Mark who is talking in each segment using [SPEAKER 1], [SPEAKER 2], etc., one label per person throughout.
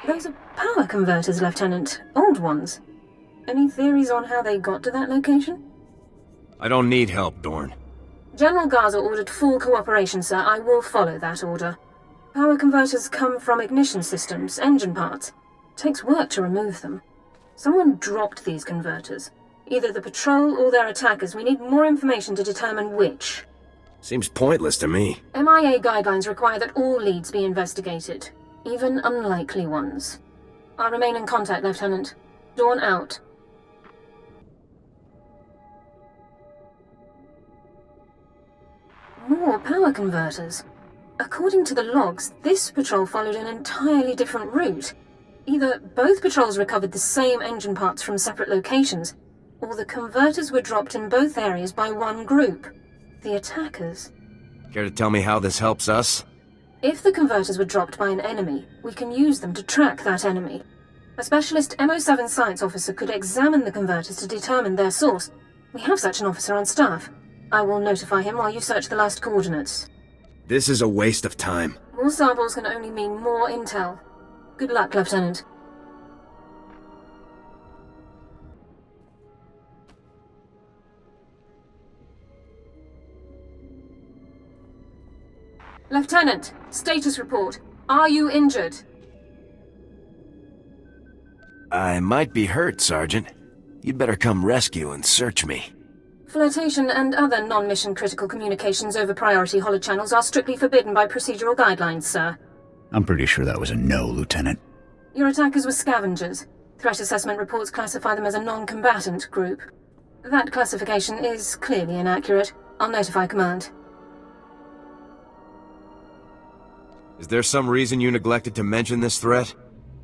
[SPEAKER 1] Those are power converters, Lieutenant. Old ones. Any theories on how they got to that location?
[SPEAKER 2] I don't need help, Dorn.
[SPEAKER 1] General Garza ordered full cooperation, sir. I will follow that order. Power converters come from ignition systems, engine parts. Takes work to remove them. Someone dropped these converters. Either the patrol or their attackers. We need more information to determine which.
[SPEAKER 2] Seems pointless to me.
[SPEAKER 1] MIA guidelines require that all leads be investigated, even unlikely ones. I'll remain in contact, Lieutenant. Dawn out. More power converters. According to the logs, this patrol followed an entirely different route. Either both patrols recovered the same engine parts from separate locations, or the converters were dropped in both areas by one group. The attackers.
[SPEAKER 2] Care to tell me how this helps us?
[SPEAKER 1] If the converters were dropped by an enemy, we can use them to track that enemy. A specialist MO7 science officer could examine the converters to determine their source. We have such an officer on staff. I will notify him while you search the last coordinates.
[SPEAKER 2] This is a waste of time.
[SPEAKER 1] More samples can only mean more intel. Good luck, Lieutenant. Lieutenant, status report. Are you injured?
[SPEAKER 2] I might be hurt, Sergeant. You'd better come rescue and search me.
[SPEAKER 1] Flirtation and other non-mission critical communications over priority holochannels are strictly forbidden by procedural guidelines, sir.
[SPEAKER 3] I'm pretty sure that was a no, Lieutenant.
[SPEAKER 1] Your attackers were scavengers. Threat assessment reports classify them as a non-combatant group. That classification is clearly inaccurate. I'll notify command.
[SPEAKER 2] Is there some reason you neglected to mention this threat?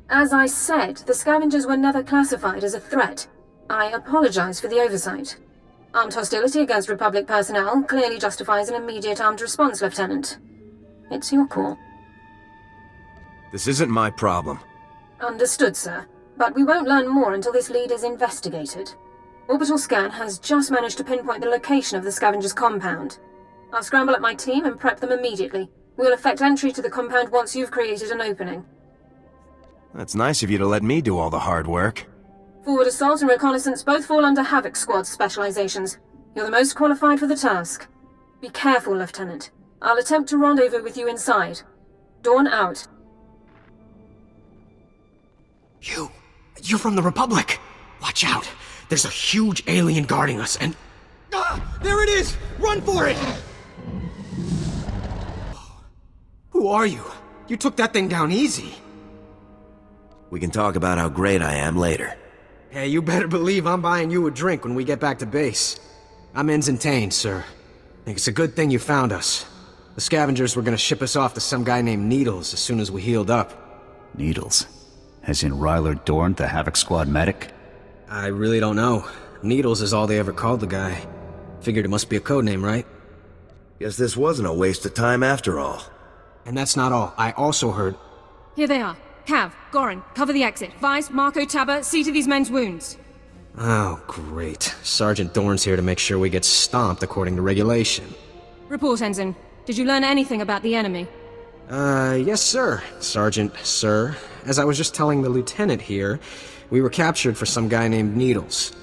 [SPEAKER 1] As I said, the scavengers were never classified as a threat. I apologize for the oversight. Armed hostility against Republic personnel clearly justifies an immediate armed response, Lieutenant. It's your call.
[SPEAKER 2] This isn't my problem.
[SPEAKER 1] Understood, sir. But we won't learn more until this lead is investigated. Orbital scan has just managed to pinpoint the location of the scavengers' compound. I'll scramble up my team and prep them immediately. We'll effect entry to the compound once you've created an opening.
[SPEAKER 2] That's nice of you to let me do all the hard work.
[SPEAKER 1] Forward assault and reconnaissance both fall under Havoc Squad's specializations. You're the most qualified for the task. Be careful, Lieutenant. I'll attempt to rendezvous with you inside. Dawn out.
[SPEAKER 4] You're from the Republic! Watch out! There's a huge alien guarding us, and... Ah! There it is! Run for it! Who are you? You took that thing down easy.
[SPEAKER 2] We can talk about how great I am later.
[SPEAKER 4] Hey, you better believe I'm buying you a drink when we get back to base. I'm Ensign Tane, sir. I think it's a good thing you found us. The scavengers were gonna ship us off to some guy named Needles as soon as we healed up.
[SPEAKER 3] Needles? As in Ryler Dorn, the Havoc Squad medic?
[SPEAKER 4] I really don't know. Needles is all they ever called the guy. Figured it must be a code name, right?
[SPEAKER 2] Guess this wasn't a waste of time after all.
[SPEAKER 4] And that's not all. I also heard...
[SPEAKER 1] Here they are. Cav, Goran, cover the exit. Vice, Marco, Tabba, see to these men's wounds.
[SPEAKER 4] Oh, great. Sergeant Dorn's here to make sure we get stomped according to regulation.
[SPEAKER 1] Report, Ensign. Did you learn anything about the enemy?
[SPEAKER 4] Yes, sir. Sergeant, sir. As I was just telling the lieutenant here, we were captured for some guy named Needles.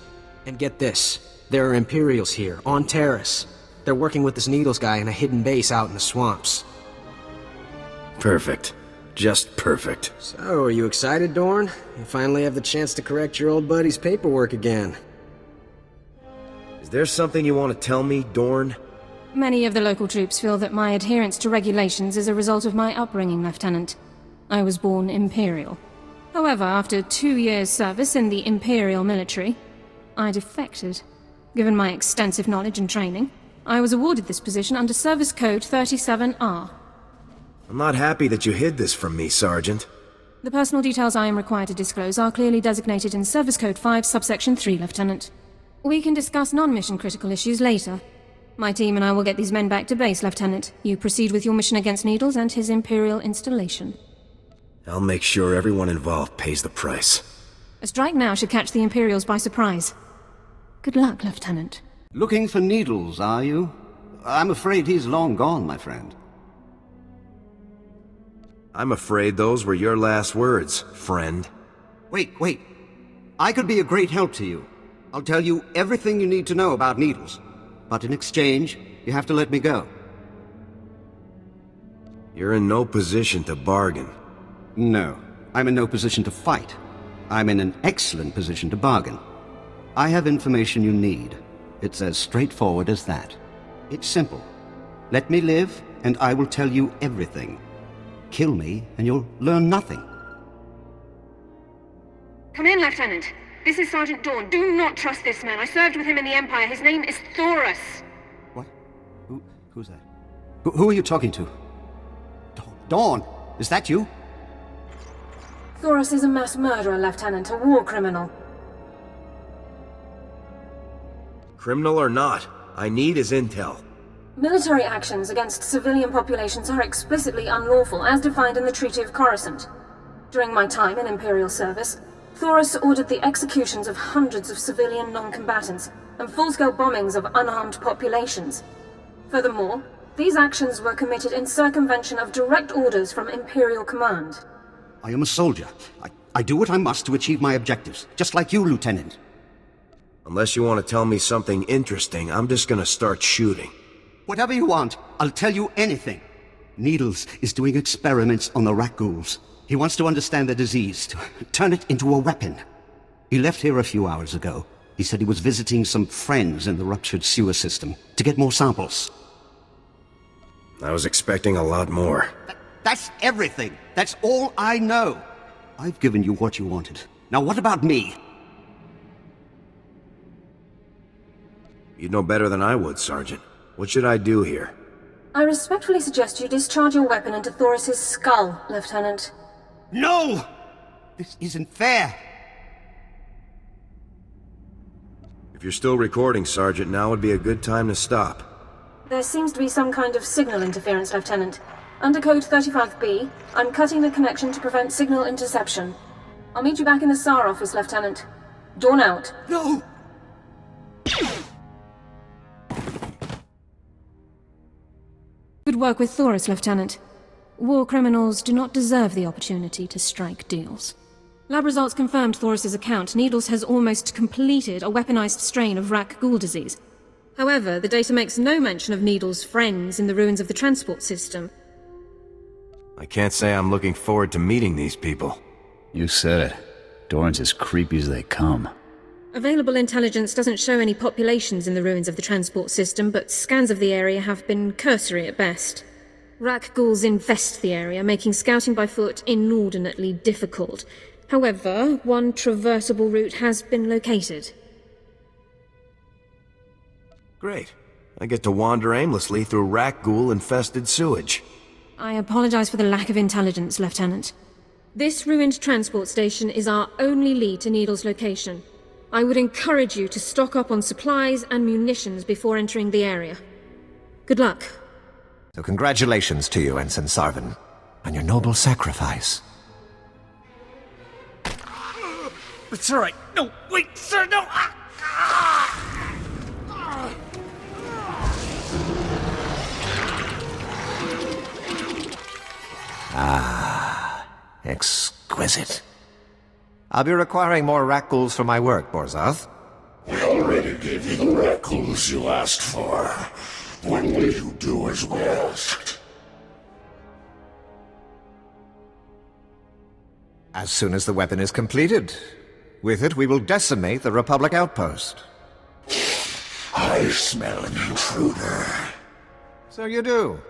[SPEAKER 4] And get this, there are Imperials here, on Terrace. They're working with this Needles guy in a hidden base out in the swamps.
[SPEAKER 2] Perfect. Just perfect.
[SPEAKER 4] So, are you excited, Dorn? You finally have the chance to correct your old buddy's paperwork again.
[SPEAKER 2] Is there something you want to tell me, Dorn?
[SPEAKER 1] Many of the local troops feel that my adherence to regulations is a result of my upbringing, Lieutenant. I was born Imperial. However, after 2 years' service in the Imperial military, I defected. Given my extensive knowledge and training, I was awarded this position under Service Code 37R.
[SPEAKER 2] I'm not happy that you hid this from me, Sergeant.
[SPEAKER 1] The personal details I am required to disclose are clearly designated in Service Code 5, Subsection 3, Lieutenant. We can discuss non-mission critical issues later. My team and I will get these men back to base, Lieutenant. You proceed with your mission against Needles and his Imperial installation.
[SPEAKER 2] I'll make sure everyone involved pays the price.
[SPEAKER 1] A strike now should catch the Imperials by surprise. Good luck, Lieutenant.
[SPEAKER 5] Looking for Needles, are you? I'm afraid he's long gone, my friend.
[SPEAKER 2] I'm afraid those were your last words, friend.
[SPEAKER 5] Wait. I could be a great help to you. I'll tell you everything you need to know about Needles. But in exchange, you have to let me go.
[SPEAKER 2] You're in no position to bargain.
[SPEAKER 5] No, I'm in no position to fight. I'm in an excellent position to bargain. I have information you need. It's as straightforward as that. It's simple. Let me live, and I will tell you everything. Kill me, and you'll learn nothing.
[SPEAKER 1] Come in, Lieutenant. This is Sergeant Dawn. Do not trust this man. I served with him in the Empire. His name is Thoros.
[SPEAKER 5] What? Who's that? Who are you talking to? Dawn, is that you?
[SPEAKER 1] Thoros is a mass murderer, Lieutenant. A war criminal.
[SPEAKER 2] Criminal or not, I need his intel.
[SPEAKER 1] Military actions against civilian populations are explicitly unlawful, as defined in the Treaty of Coruscant. During my time in Imperial service, Thoros ordered the executions of hundreds of civilian non-combatants and full-scale bombings of unarmed populations. Furthermore, these actions were committed in circumvention of direct orders from Imperial Command.
[SPEAKER 5] I am a soldier. I do what I must to achieve my objectives, just like you, Lieutenant.
[SPEAKER 2] Unless you want to tell me something interesting, I'm just gonna start shooting.
[SPEAKER 5] Whatever you want, I'll tell you anything. Needles is doing experiments on the Rakghouls. He wants to understand the disease, to turn it into a weapon. He left here a few hours ago. He said he was visiting some friends in the ruptured sewer system to get more samples.
[SPEAKER 2] I was expecting a lot more.
[SPEAKER 5] That's everything. That's all I know. I've given you what you wanted. Now what about me?
[SPEAKER 2] You'd know better than I would, Sergeant. What should I do here?
[SPEAKER 1] I respectfully suggest you discharge your weapon into Thoros' skull, Lieutenant.
[SPEAKER 5] No! This isn't fair.
[SPEAKER 2] If you're still recording, Sergeant, now would be a good time to stop.
[SPEAKER 1] There seems to be some kind of signal interference, Lieutenant. Under Code 35B, I'm cutting the connection to prevent signal interception. I'll meet you back in the SAR office, Lieutenant. Dawn out.
[SPEAKER 5] No!
[SPEAKER 1] Good work with Thoros, Lieutenant. War criminals do not deserve the opportunity to strike deals. Lab results confirmed Thoros' account. Needles has almost completed a weaponized strain of Rakghoul disease. However, the data makes no mention of Needles' friends in the ruins of the transport system.
[SPEAKER 2] I can't say I'm looking forward to meeting these people.
[SPEAKER 3] You said it. Doran's as creepy as they come.
[SPEAKER 1] Available intelligence doesn't show any populations in the ruins of the transport system, but scans of the area have been cursory at best. Rakghouls infest the area, making scouting by foot inordinately difficult. However, one traversable route has been located.
[SPEAKER 2] Great. I get to wander aimlessly through Rakghoul-infested sewage.
[SPEAKER 1] I apologize for the lack of intelligence, Lieutenant. This ruined transport station is our only lead to Needle's location. I would encourage you to stock up on supplies and munitions before entering the area. Good luck.
[SPEAKER 6] So congratulations to you, Ensign Sarvin, on your noble sacrifice.
[SPEAKER 7] It's all right. No, wait, sir, no!
[SPEAKER 6] Exquisite. I'll be requiring more Rakghouls for my work, Borzoth.
[SPEAKER 8] We already gave you the Rakghouls you asked for. When will you do as we asked?
[SPEAKER 6] As soon as the weapon is completed. With it, we will decimate the Republic outpost.
[SPEAKER 8] I smell an intruder.
[SPEAKER 6] So you do.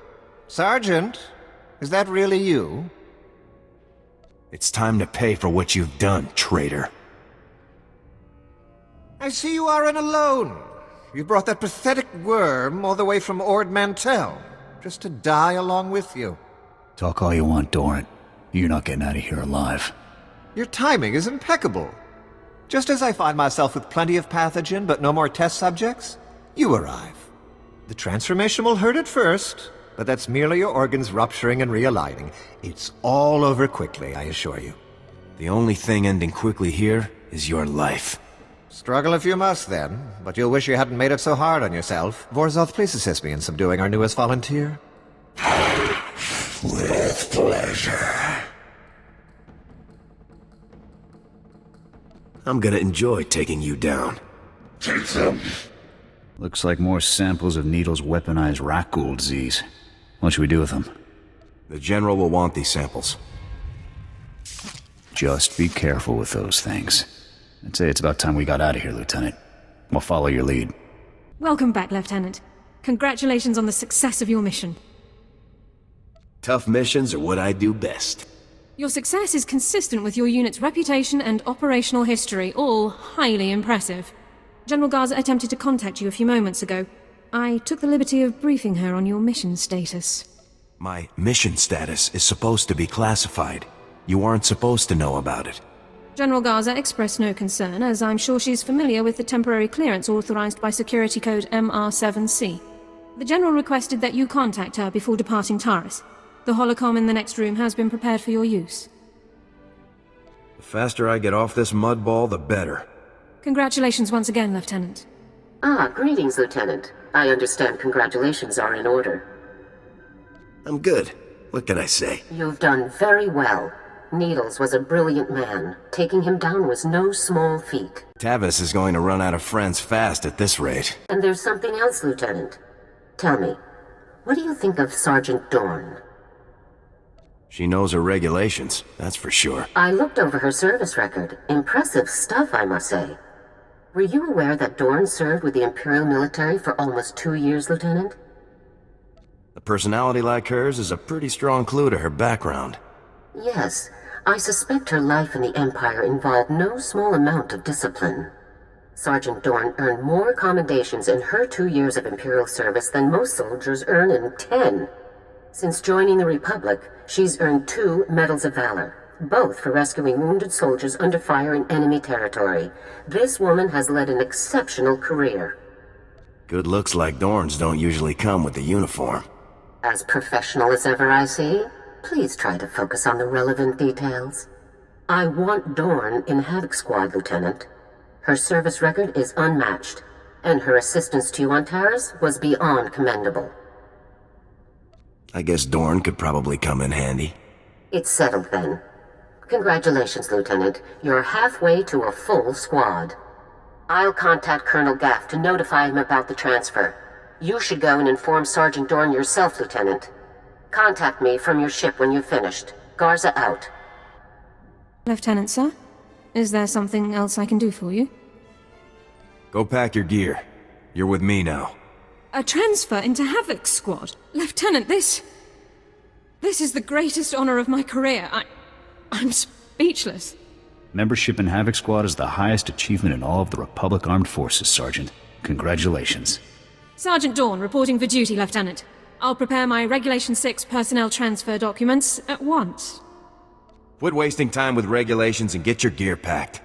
[SPEAKER 6] Sergeant, is that really you?
[SPEAKER 2] It's time to pay for what you've done, traitor.
[SPEAKER 6] I see you aren't alone. You brought that pathetic worm all the way from Ord Mantell, just to die along with you.
[SPEAKER 3] Talk all you want, Doran. You're not getting out of here alive.
[SPEAKER 6] Your timing is impeccable. Just as I find myself with plenty of pathogen but no more test subjects, you arrive. The transformation will hurt at first, but that's merely your organs rupturing and realigning. It's all over quickly, I assure you.
[SPEAKER 2] The only thing ending quickly here is your life.
[SPEAKER 6] Struggle if you must, then, but you'll wish you hadn't made it so hard on yourself. Vorzoth, please assist me in subduing our newest volunteer.
[SPEAKER 8] With pleasure.
[SPEAKER 2] I'm gonna enjoy taking you down.
[SPEAKER 8] Take them.
[SPEAKER 3] Looks like more samples of Needle's weaponized Rakghoul disease. What should we do with them?
[SPEAKER 2] The General will want these samples.
[SPEAKER 3] Just be careful with those things. I'd say it's about time we got out of here, Lieutenant. We'll follow your lead.
[SPEAKER 1] Welcome back, Lieutenant. Congratulations on the success of your mission.
[SPEAKER 2] Tough missions are what I do best.
[SPEAKER 1] Your success is consistent with your unit's reputation and operational history, all highly impressive. General Garza attempted to contact you a few moments ago. I took the liberty of briefing her on your mission status.
[SPEAKER 2] My mission status is supposed to be classified. You aren't supposed to know about it.
[SPEAKER 1] General Garza expressed no concern, as I'm sure she's familiar with the temporary clearance authorized by Security Code MR7C. The General requested that you contact her before departing Taris. The holocom in the next room has been prepared for your use.
[SPEAKER 2] The faster I get off this mud ball, the better.
[SPEAKER 1] Congratulations once again, Lieutenant.
[SPEAKER 9] Greetings, Lieutenant. I understand congratulations are in order.
[SPEAKER 2] I'm good. What can I say?
[SPEAKER 9] You've done very well. Needles was a brilliant man. Taking him down was no small feat.
[SPEAKER 2] Tavis is going to run out of friends fast at this rate.
[SPEAKER 9] And there's something else, Lieutenant. Tell me, what do you think of Sergeant Dorn?
[SPEAKER 2] She knows her regulations, that's for sure.
[SPEAKER 9] I looked over her service record. Impressive stuff, I must say. Were you aware that Dorn served with the Imperial military for almost 2 years, Lieutenant?
[SPEAKER 2] A personality like hers is a pretty strong clue to her background.
[SPEAKER 9] Yes, I suspect her life in the Empire involved no small amount of discipline. Sergeant Dorn earned more commendations in her 2 years of Imperial service than most soldiers earn in 10. Since joining the Republic, she's earned 2 Medals of Valor, both for rescuing wounded soldiers under fire in enemy territory. This woman has led an exceptional career.
[SPEAKER 2] Good looks like Dorn's don't usually come with the uniform.
[SPEAKER 9] As professional as ever, I see. Please try to focus on the relevant details. I want Dorn in Havoc Squad, Lieutenant. Her service record is unmatched, and her assistance to you on Taris was beyond commendable.
[SPEAKER 2] I guess Dorn could probably come in handy.
[SPEAKER 9] It's settled then. Congratulations, Lieutenant. You're halfway to a full squad. I'll contact Colonel Gaff to notify him about the transfer. You should go and inform Sergeant Dorn yourself, Lieutenant. Contact me from your ship when you've finished. Garza out.
[SPEAKER 1] Lieutenant, sir? Is there something else I can do for you?
[SPEAKER 2] Go pack your gear. You're with me now.
[SPEAKER 1] A transfer into Havoc Squad? Lieutenant, this is the greatest honor of my career. I'm speechless.
[SPEAKER 3] Membership in Havoc Squad is the highest achievement in all of the Republic Armed Forces, Sergeant. Congratulations.
[SPEAKER 1] Sergeant Dawn reporting for duty, Lieutenant. I'll prepare my Regulation 6 personnel transfer documents at once.
[SPEAKER 2] Quit wasting time with regulations and get your gear packed.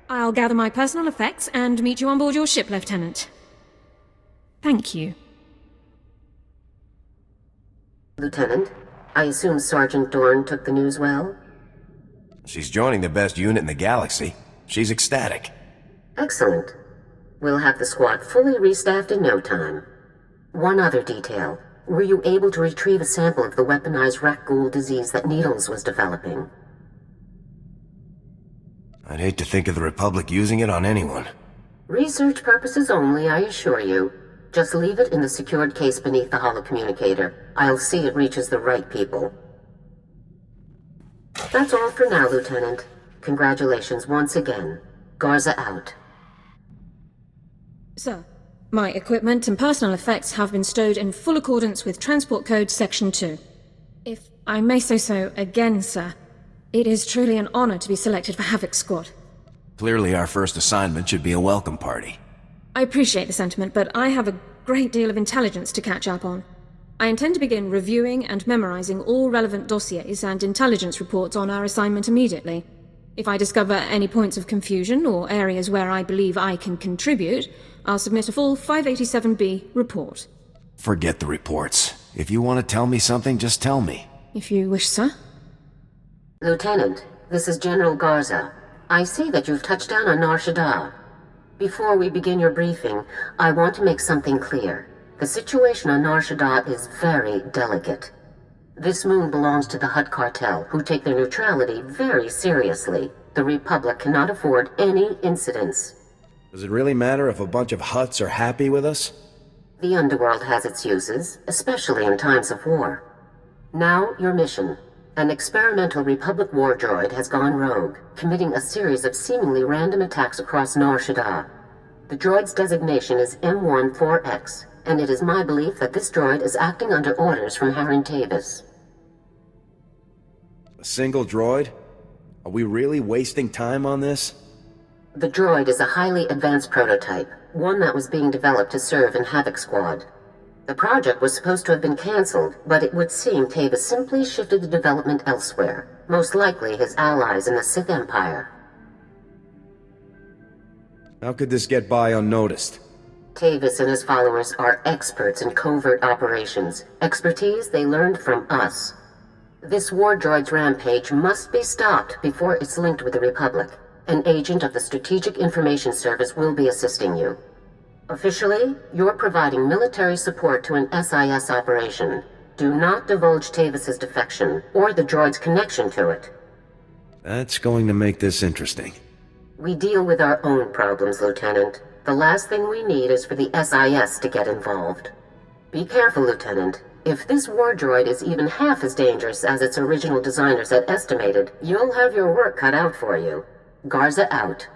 [SPEAKER 1] I'll gather my personal effects and meet you on board your ship, Lieutenant. Thank you.
[SPEAKER 9] Lieutenant, I assume Sergeant Dorn took the news well?
[SPEAKER 2] She's joining the best unit in the galaxy. She's ecstatic.
[SPEAKER 9] Excellent. We'll have the squad fully restaffed in no time. One other detail. Were you able to retrieve a sample of the weaponized Rakghoul disease that Needles was developing?
[SPEAKER 2] I'd hate to think of the Republic using it on anyone.
[SPEAKER 9] Research purposes only, I assure you. Just leave it in the secured case beneath the holocommunicator. I'll see it reaches the right people. That's all for now, Lieutenant. Congratulations once again. Garza out.
[SPEAKER 1] Sir, my equipment and personal effects have been stowed in full accordance with Transport Code Section 2. If I may say so again, sir, it is truly an honor to be selected for Havoc Squad.
[SPEAKER 2] Clearly our first assignment should be a welcome party.
[SPEAKER 1] I appreciate the sentiment, but I have a great deal of intelligence to catch up on. I intend to begin reviewing and memorizing all relevant dossiers and intelligence reports on our assignment immediately. If I discover any points of confusion or areas where I believe I can contribute, I'll submit a full 587B report.
[SPEAKER 2] Forget the reports. If you want to tell me something, just tell me.
[SPEAKER 1] If you wish, sir.
[SPEAKER 9] Lieutenant, this is General Garza. I see that you've touched down on Nar Shaddaa. Before we begin your briefing, I want to make something clear. The situation on Nar Shaddaa is very delicate. This moon belongs to the Hutt cartel, who take their neutrality very seriously. The Republic cannot afford any incidents.
[SPEAKER 2] Does it really matter if a bunch of Hutts are happy with us?
[SPEAKER 9] The underworld has its uses, especially in times of war. Now, your mission. An experimental Republic war droid has gone rogue, committing a series of seemingly random attacks across Nar Shaddaa. The droid's designation is M14X, and it is my belief that this droid is acting under orders from Harren Tavis.
[SPEAKER 2] A single droid? Are we really wasting time on this?
[SPEAKER 9] The droid is a highly advanced prototype, one that was being developed to serve in Havoc Squad. The project was supposed to have been cancelled, but it would seem Tavis simply shifted the development elsewhere, most likely his allies in the Sith Empire.
[SPEAKER 2] How could this get by unnoticed?
[SPEAKER 9] Tavis and his followers are experts in covert operations, expertise they learned from us. This war droid's rampage must be stopped before it's linked with the Republic. An agent of the Strategic Information Service will be assisting you. Officially, you're providing military support to an SIS operation. Do not divulge Tavis's defection, or the droid's connection to it.
[SPEAKER 2] That's going to make this interesting.
[SPEAKER 9] We deal with our own problems, Lieutenant. The last thing we need is for the SIS to get involved. Be careful, Lieutenant. If this war droid is even half as dangerous as its original designers had estimated, you'll have your work cut out for you. Garza out.